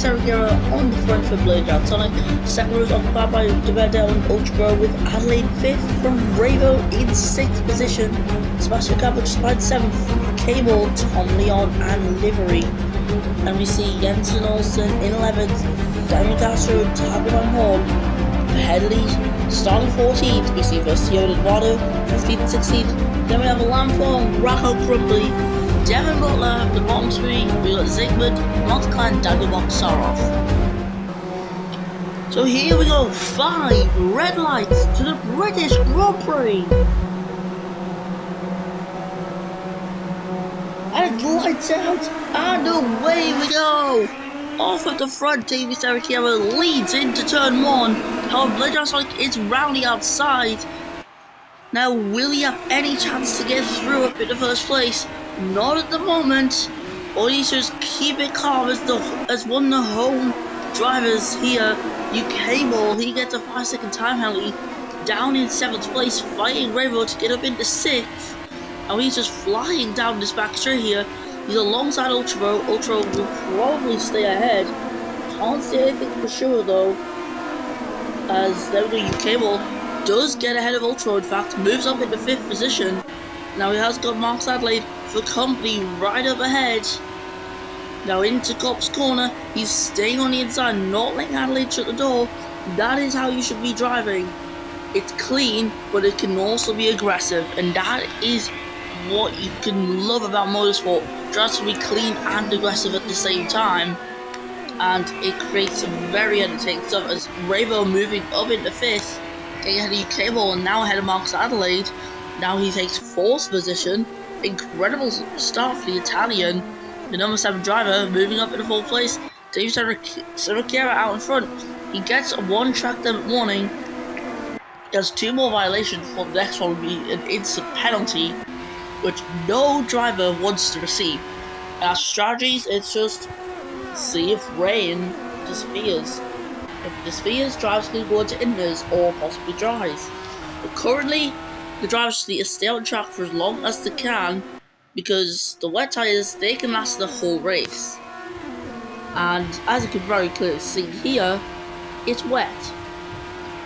Saragera on the front for Blade Down Sonic. Second row is occupied by Deverdale and Ultra with Adelaide 5th from Bravo in 6th position. Sebastian Cabbage spied 7th, Cable, Tom Leon and Livery. And we see Jensen Olsen in 11th, Diamond Castro, Tabby Van Horn, Headley, starting 14th, we see Versio Eduardo, 15th and 16th. Then we have Lamphong, Rocco Crumbly, Devin Butler, the bottom three, we got Zygmunt, Montclair, Dagobok, Sarov. So here we go, 5 red lights to the British Grand Prix. And it lights out, and away we go! Off at the front, Davey Saracchiaro leads into turn 1. However, Blade Sonic is rounding outside. Now, will he have any chance to get through up in the first place? Not at the moment. All he needs to just keep it calm as one of the home drivers here. UK Ball, he gets a 5-second time penalty. Down in 7th place, fighting Rainbow to get up into 6th. And he's just flying down this back straight here. He's alongside Ultra. Ultra will probably stay ahead. Can't say anything for sure though. As there we go, UK Ball does get ahead of Ultra, in fact, moves up into 5th position. Now he has got Mark Adelaide for company right up ahead. Now into Cop's corner, he's staying on the inside, not letting Adelaide shut the door. That is how you should be driving. It's clean, but it can also be aggressive, and that is what you can love about motorsport. Drives to be clean and aggressive at the same time, and it creates some very entertaining stuff as Ravo moving up into 5th, getting ahead of UK Ball and now ahead of Marcus Adelaide. Now he takes 4th position. Incredible start for the Italian, the number 7 driver, moving up into 4th place. Dave Saracchiaro out in front. He gets a 1 track limit warning. He has 2 more violations. For the next one will be an instant penalty, which no driver wants to receive. And our strategies, it's just see if rain disappears. If it disappears, drivers can go into Inders or possibly dries. But currently, the drivers need to stay on track for as long as they can, because the wet tyres, they can last the whole race. And as you can very clearly see here, it's wet.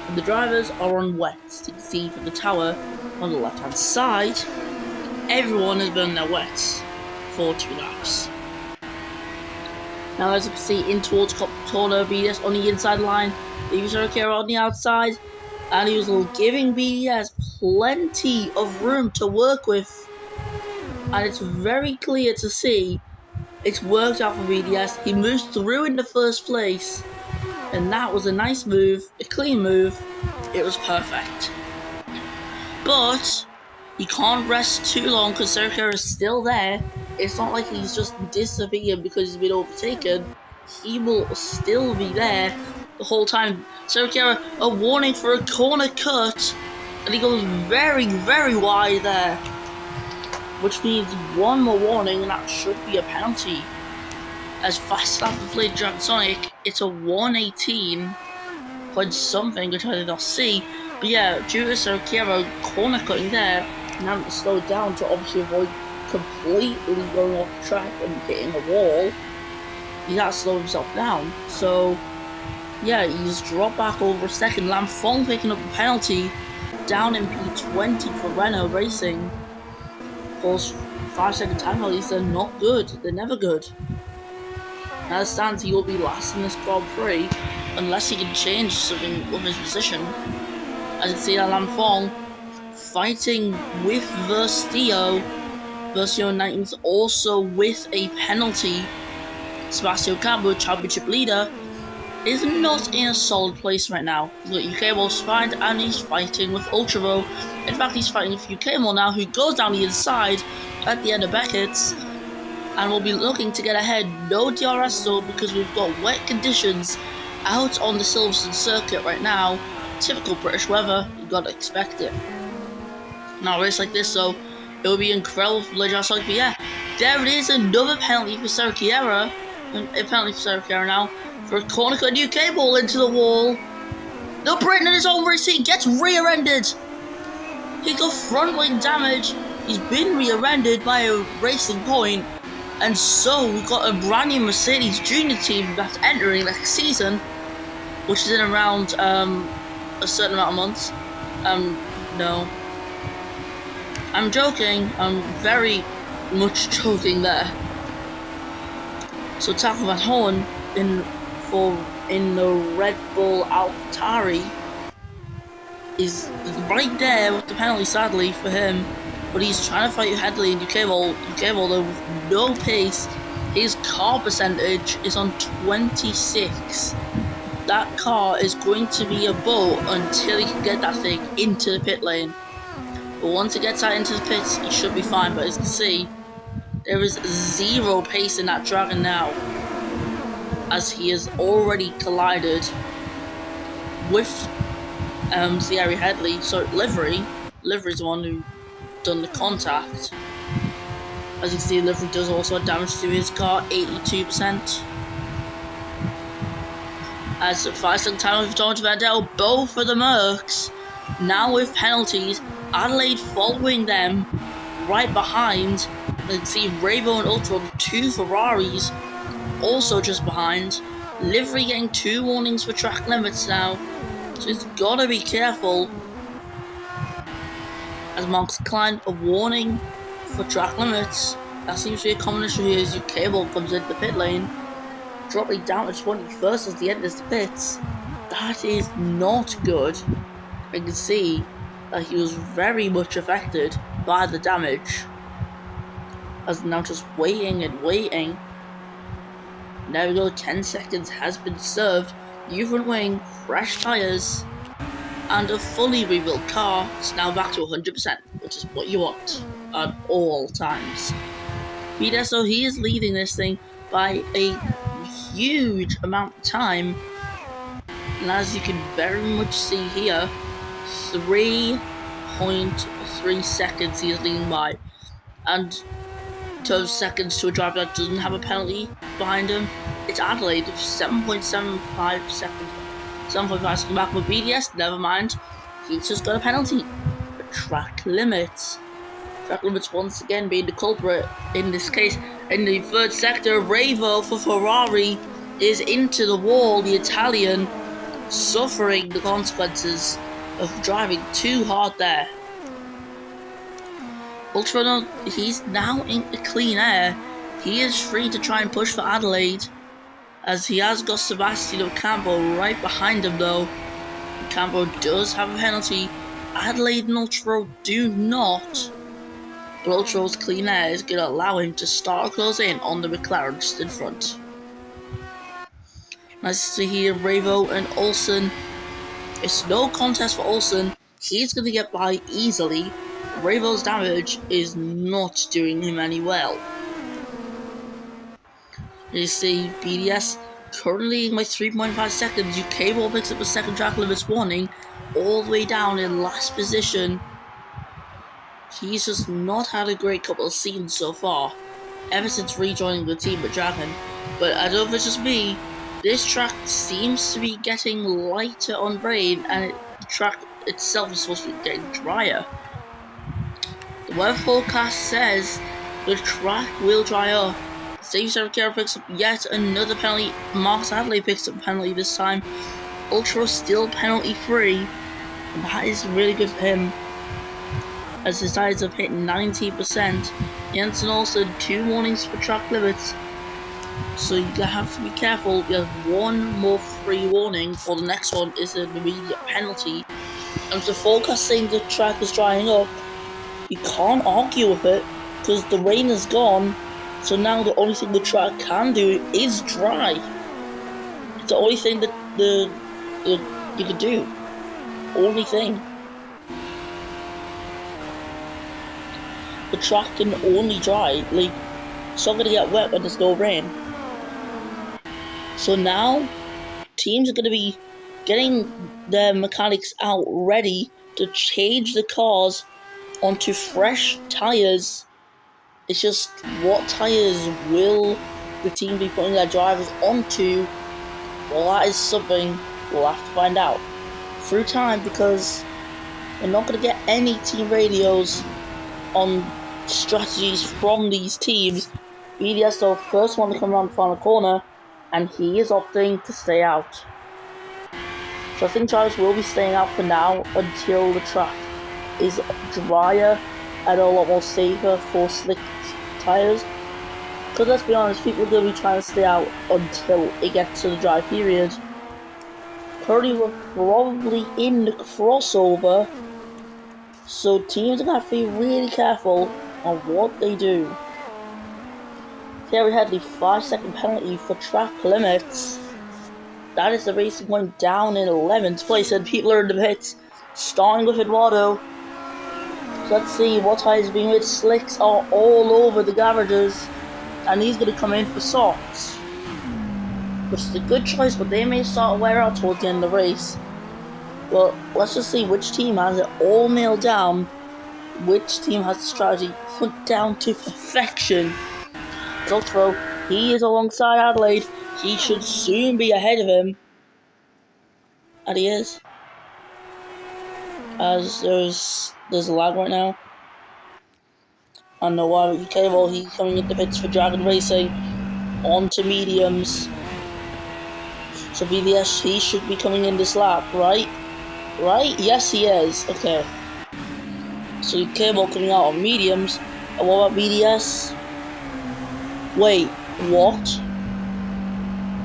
And the drivers are on wets. You can see from the tower on the left hand side, everyone has been on their wets for 2 laps. Now as you can see, in towards corner, BDS on the inside line, Davey Saracchiaro on the outside, and he was giving BDS plenty of room to work with. And it's very clear to see it's worked out for BDS. He moves through in the first place, and that was a nice move, a clean move. It was perfect. But he can't rest too long because Saracchiaro is still there. It's not like he's just disappeared because he's been overtaken. He will still be there the whole time. Saracchiaro, a warning for a corner cut, and he goes very, very wide there, which means 1 more warning, and that should be a penalty. As fast as the Blade Down Sonic, it's a 118 point something, which I did not see. But yeah, due to Saracchiaro corner cutting there, now to slow down to obviously avoid completely going off the track and hitting a wall, he had to slow himself down. So yeah, he's dropped back over a second. Lamphong picking up the penalty down in P20 for Renault Racing. Of course, 5-second time penalties, they're not good. They're never good. As it stands, he will be last in this Grand Prix unless he can change something with his position. As you can see, Lamphong fighting with Versio. Versio 19th also with a penalty. Sebastian Campo, championship leader, is not in a solid place right now. He's got UK Ball spied and he's fighting with Ultravo. In fact, he's fighting with UK Ball now, who goes down the inside at the end of Beckett's. And we'll be looking to get ahead. No DRS though, because we've got wet conditions out on the Silverstone circuit right now. Typical British weather, you gotta expect it. Now a race like this though, it would be incredible for Blade Down Sonic. But yeah, there it is, another penalty for Saracchiaro. A penalty for Saracchiaro now for a corner cut. UK Ball into the wall. The Britain in his own racing gets rear-ended. He got front wing damage. He's been rear-ended by a Racing Point. And so we've got a brand new Mercedes Junior team that's entering next season, which is in around a certain amount of months. No. I'm joking. I'm very much joking there. So Taco Van Horn in the Red Bull AlphaTauri is right there with the penalty, sadly for him. But he's trying to fight Headley and UK Ball though with no pace. His car percentage is on 26. That car is going to be a boat until he can get that thing into the pit lane. But once he gets out into the pits, he should be fine. But as you can see, there is zero pace in that Dragon now, as he has already collided with Thierry Headley. So Livery's the one who done the contact. As you can see, Livery does also damage to his car, 82%. As 5 second time with George Vandell, both for the Mercs. Now with penalties, Adelaide following them right behind. You can see Ravo and Ultra, 2 Ferraris, also just behind. Livery getting 2 warnings for track limits now, so he's gotta be careful. As Marcus Klein, a warning for track limits. That seems to be a common issue here as UK Ball comes into the pit lane, dropping down to 21st as the end of the pits. That is not good. You can see that he was very much affected by the damage. As now just waiting and waiting. There we go, 10 seconds has been served. New front wing, fresh tyres, and a fully rebuilt car. It's now back to 100%, which is what you want at all times. BDSO, he is leading this thing by a huge amount of time. And as you can very much see here, 3.3 seconds he is leading by. And 12 seconds to a driver that doesn't have a penalty behind him. It's Adelaide, 7.75 seconds. 7.5 seconds back with BDS, never mind. He's just got a penalty for track limits. Track limits once again being the culprit in this case. In the third sector, Ravo for Ferrari is into the wall. The Italian suffering the consequences of driving too hard there. Ultra, he's now in the clean air. He is free to try and push for Adelaide, as he has got Sebastian Ocampo right behind him though. Ocampo does have a penalty. Adelaide and Ultra do not. But Ultra's clean air is going to allow him to start close in on the McLaren just in front. Nice to see here, Ravo and Olsen. It's no contest for Olsen. He's going to get by easily. Ravo's damage is not doing him any well. You see BDS currently in like 3.5 seconds. UK Ball picks up a second track limits warning, all the way down in last position. He's just not had a great couple of seasons so far, ever since rejoining the team at Dragon. But I don't know if it's just me, this track seems to be getting lighter on brain, and the track itself is supposed to be getting drier. The weather forecast says the track will dry up. Steve Serracaro picks up yet another penalty. Marcus Adley picks up a penalty this time. Ultra still penalty free, and that is really good for him, as his tires have hit 90%. Jensen also 2 warnings for track limits, so you have to be careful. You have 1 more free warning, for the next one is an immediate penalty. And with the forecast saying the track is drying up, you can't argue with it, because the rain is gone. So now the only thing the track can do is dry. It's the only thing that you can do. Only thing. The track can only dry. Like, it's not gonna get wet when there's no rain. So now, teams are gonna be getting their mechanics out ready to change the cars onto fresh tyres. It's just, what tyres will the team be putting their drivers onto? Well, that is something we'll have to find out through time, because we're not going to get any team radios on strategies from these teams BDS though, first one to come around the final corner, and he is opting to stay out. So I think drivers will be staying out for now until the track is drier and a lot more safer for slick tyres. Because let's be honest, people are going to be trying to stay out until it gets to the dry period. Currently we're probably in the crossover, so teams are going to have to be really careful on what they do. Here we had the 5-second penalty for track limits. That is the Racing Point down in 11th place, and people are in the pits, starting with Eduardo. So let's see what tyres being with. Slicks are all over the garages, and he's going to come in for softs, which is a good choice, but they may start to wear out towards the end of the race. Well, let's just see which team has it all nailed down, which team has the strategy put down to perfection. Ultro, he is alongside Adelaide. He should soon be ahead of him. And he is. As there's a lag right now. I don't know why, but UK, he's coming at the pits for Dragon Racing. Onto mediums. So BDS, he should be coming in this lap, right? Right? Yes, he is. Okay. So UK coming out on mediums. And what about BDS? Wait, what?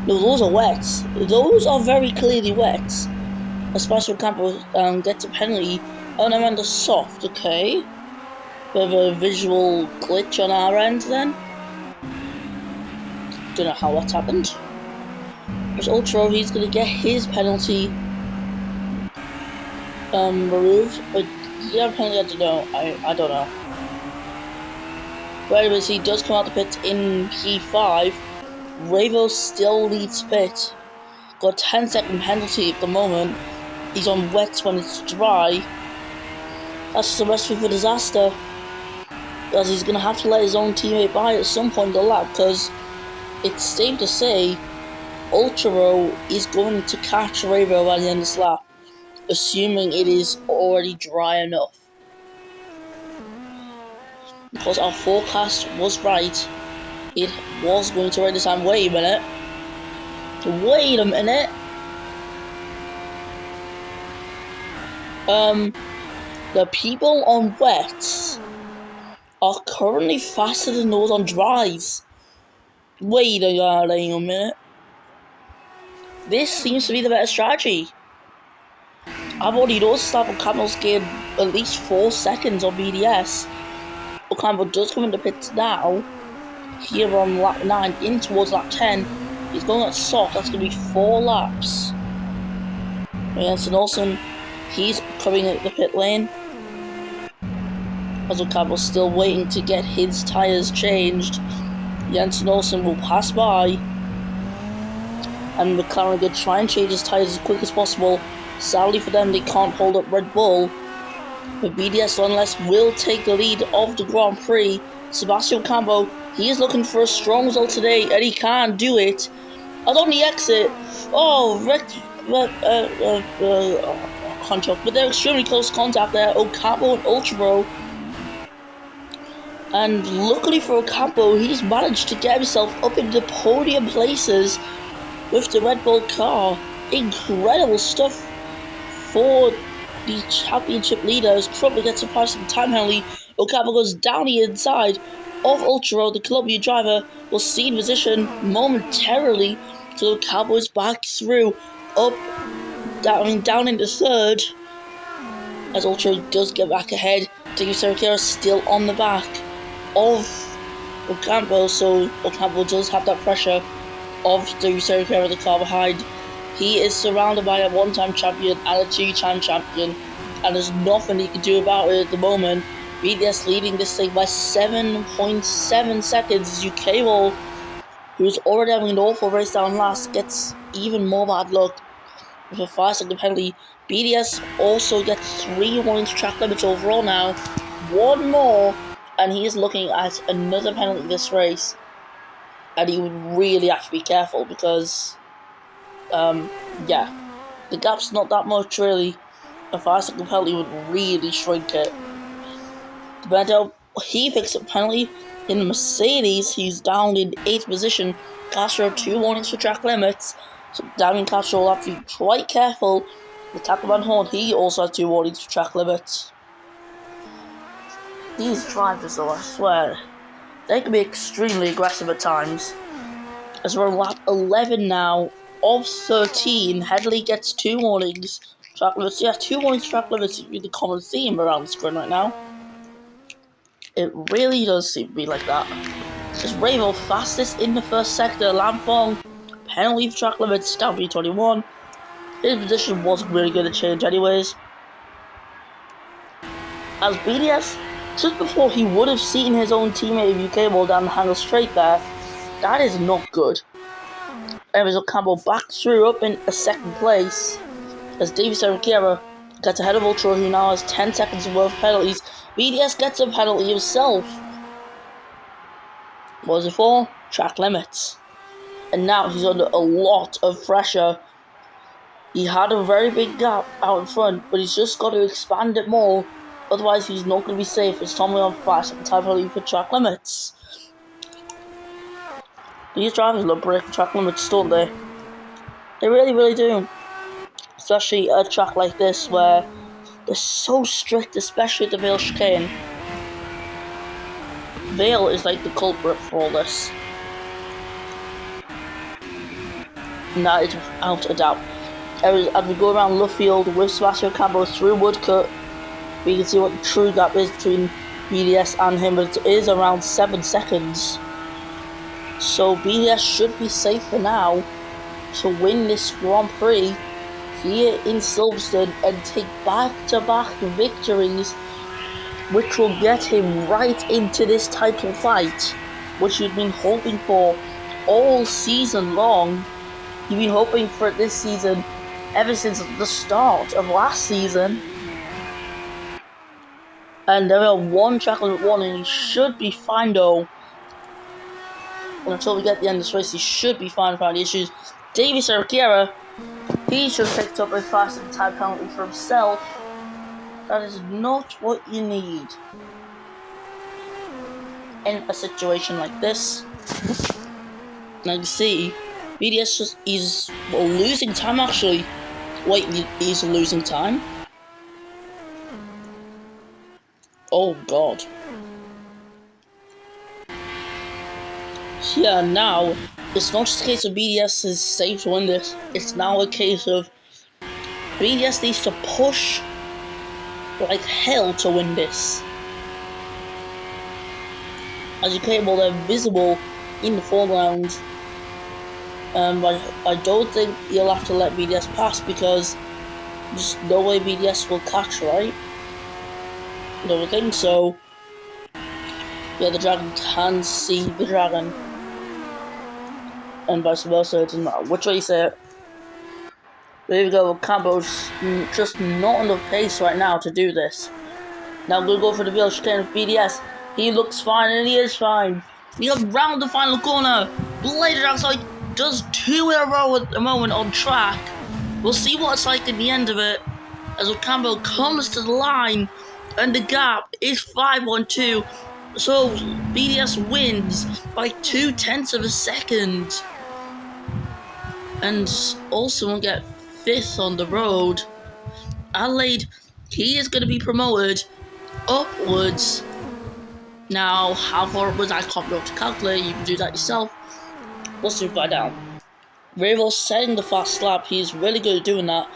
No, those are wets. Those are very clearly wets. Especially when Campo gets a penalty. Oh, no, and the soft, okay. Bit of a visual glitch on our end then. Don't know how that's happened. There's Ultra, he's gonna get his penalty removed. But yeah, penalty, I don't know. I don't know. But anyways, he does come out the pits in P5. Ravo still leads pit. Got a 10-second penalty at the moment. He's on wets when it's dry. That's just a recipe for disaster. Because he's going to have to let his own teammate by at some point in the lap. Because it's safe to say Ultro is going to catch Ravo by the end of this lap. Assuming it is already dry enough. Because our forecast was right. It was going to rain this time. Wait a minute. Wait a minute. The people on wets are currently faster than those on dries. Wait a minute. This seems to be the better strategy. I've already noticed that Ocampo's gained at least 4 seconds on BDS. Ocampo does come into pits now. Here on lap 9, in towards lap 10. He's going at soft. That's going to be 4 laps. Jensen Olsen, he's coming at the pit lane. As Ocampo's still waiting to get his tyres changed. Jensen Olsen will pass by. And McLaren will try and change his tyres as quick as possible. Sadly for them, they can't hold up Red Bull. But BDS nonetheless will take the lead of the Grand Prix. Sebastian Ocampo, he is looking for a strong result today, and he can do it. And on the exit, contact, but they're extremely close contact there. Ocampo and Ultra. And luckily for Ocampo, he's managed to get himself up into the podium places with the Red Bull car. Incredible stuff for the championship leaders. Crumley gets a passing time penalty. Ocampo goes down the inside of Ultra. The Colombia driver will cede position momentarily. So Ocampo is back through, down into third. As Ultra does get back ahead. David Serracera still on the back of Ocampo. So Ocampo does have that pressure of David Serracera, the car behind. He is surrounded by a one-time champion and a two-time champion, and there's nothing he can do about it at the moment. BDS leading this thing by 7.7 seconds as UK who's already having an awful race down last, gets even more bad luck with a 5-second penalty. BDS also gets 3 points track limits overall now. 1 more, and he is looking at another penalty this race. And he would really have to be careful because the gap's not that much really. A 5-second penalty would really shrink it. Bento, he picks up penalty. In Mercedes, he's down in 8th position. Castro 2 warnings for track limits. So Damien Castro will have to be quite careful. The tackle Van Horn, he also has 2 warnings for track limits. These drivers though, I swear, they can be extremely aggressive at times. As we're on lap 11 now of 13, Headley gets 2 warnings. Track limits, yeah, 2 warnings track limits seems to be the common theme around the screen right now. It really does seem to be like that. As Ravo fastest in the first sector, Lamfong, penalty for track limits, down P21. His position wasn't really going to change anyways. As BDS, just before he would have seen his own teammate UK ball down the handle straight there, that is not good. Evans Campbell back through up in a second place as Davis Eriqueira gets ahead of Ultra, who now has 10 seconds worth of penalties. BDS gets a penalty himself. What was it for? Track limits. And now he's under a lot of pressure. He had a very big gap out in front, but he's just got to expand it more. Otherwise, he's not going to be safe. It's Tommy on 5-second time penalty for track limits. These drivers love breaking track limits, don't they? They really, really do. Especially a track like this where they're so strict, especially at the Vale chicane. Vale is like the culprit for all this. And that is without a doubt. As we go around Luffield with Sebastian Campbell through Woodcut, we can see what the true gap is between BDS and him, but it is around 7 seconds. So BDS should be safe for now to win this Grand Prix here in Silverstone and take back-to-back victories, which will get him right into this title fight, which he's been hoping for all season long. He's been hoping for it this season ever since the start of last season. And there are 1 track limit warning. He should be fine though. And until we get the end of this race, he should be fine for any issues. Davis Eriqueira, he should have picked up a faster time penalty for himself. That is not what you need in a situation like this. Now you see, BDS is losing time actually. Wait, he's losing time? Oh god. Yeah, now, it's not just a case of BDS is safe to win this. It's now a case of BDS needs to push like hell to win this. As you can tell, they're visible in the foreground. I don't think you'll have to let BDS pass because there's no way BDS will catch, right? I don't think so. Yeah, the dragon can see the dragon. And vice versa, it doesn't matter which way you say it. There we go, Campbell's just not on the pace right now to do this. Now we're going to go for the Vale chicane of BDS. He looks fine and he is fine. He got round the final corner. Bladed outside, does 2 in a row at the moment on track. We'll see what it's like at the end of it. As Campbell comes to the line and the gap is 5-1-2. So BDS wins by 0.2 of a second. And also will get 5th on the road. Adelaide, he is going to be promoted upwards. Now, how far upwards I can't be able to calculate. You can do that yourself. We'll soon find out. Ravo setting the fast lap. He's really good at doing that.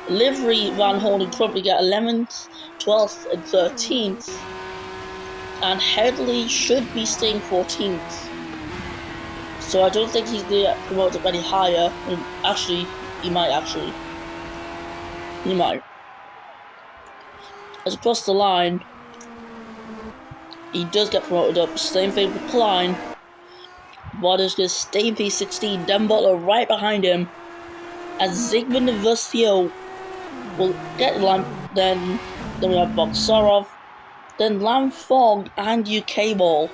Livery, Van Horn and Crumpy get 11th, 12th and 13th. And Headley should be staying 14th. So I don't think he's going to get promoted any higher. And actually, he might actually. He might. As across the line, he does get promoted up. Same thing with Klein. Waters going to stay in P16. Dan Butler right behind him. As Zygmunt and Versio will get the line. Then we have Boxarov. Then Lam Fong and UK Ball,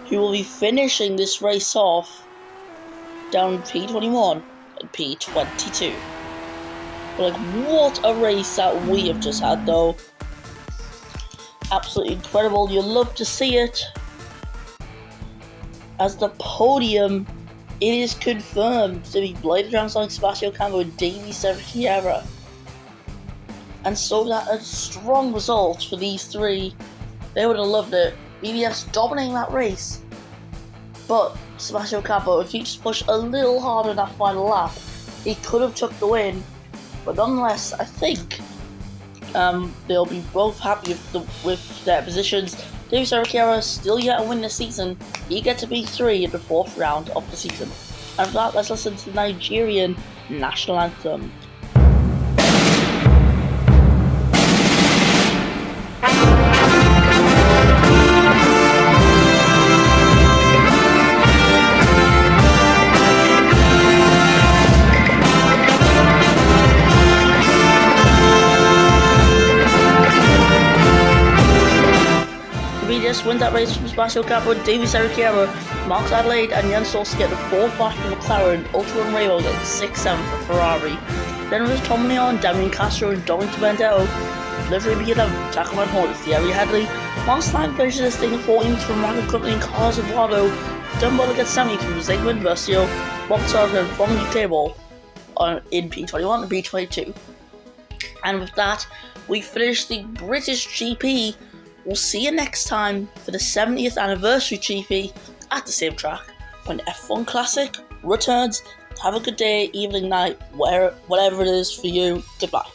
who will be finishing this race off down P21 and P22. But like, what a race that we have just had though. Absolutely incredible, you'll love to see it. as the podium, it is confirmed to be Blade Transonic, Sebastian Campo, and Davey Cerchiera. And so that a strong result for these three. They would have loved it. BBS dominating that race. But Sebastian Campo, if he just pushed a little harder in that final lap, he could have took the win. But nonetheless, I think they'll be both happy with their positions. Davey Cerchiera still yet to win this season. He gets to be 3 in the 4th round of the season. And for that, let's listen to the Nigerian national anthem. BDS wins that race from Sebastian Campo, Davey Cerchiera, Marcus Adelaide, and Jens Solskjaer get the 4th back from McLaren, Ultra and Rainbow get 6th-7th for Ferrari. Then it was Tom Leon, Damian Castro, and Dominic Benedetto. Livery B11, Taco Van Horn, Thierry Hadley. Mark Stein finishes this thing in 14th from Michael Company and Carlos Eduardo. Dunbar gets 7th from Zygmunt Versio, Bob Sargent from the table in P21 and P22. And with that, we finish the British GP. We'll see you next time for the 70th anniversary GP at the same track when F1 Classic returns. Have a good day, evening, night, whatever it is for you. Goodbye.